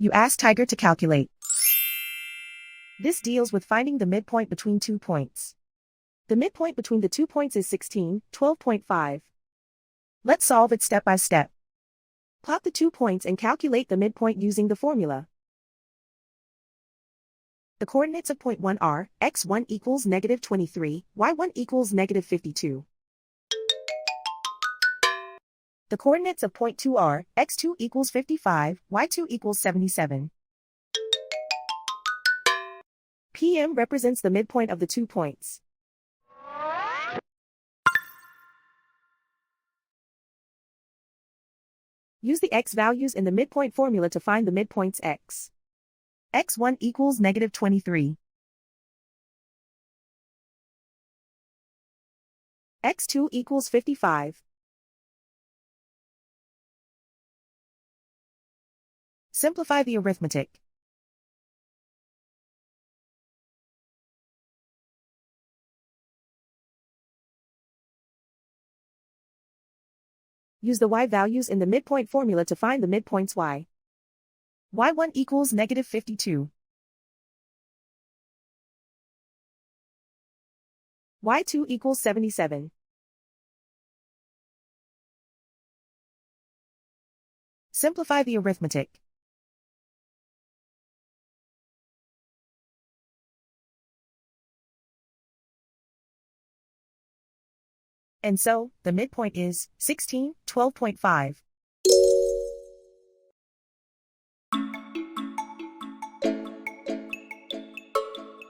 You ask Tiger to calculate. This deals with finding the midpoint between 2 points. The midpoint between the 2 points is 16, 12.5. Let's solve it step by step. Plot the 2 points and calculate the midpoint using the formula. The coordinates of point 1 are, x1 equals -23, y1 equals -52. The coordinates of point 2 are, x2 equals 55, y2 equals 77. PM represents the midpoint of the 2 points. Use the x values in the midpoint formula to find the midpoints x. x1 equals -23. x2 equals 55. Simplify the arithmetic. Use the y values in the midpoint formula to find the midpoints y. y1 equals -52. y2 equals 77. Simplify the arithmetic. And so, the midpoint is 16, 12.5.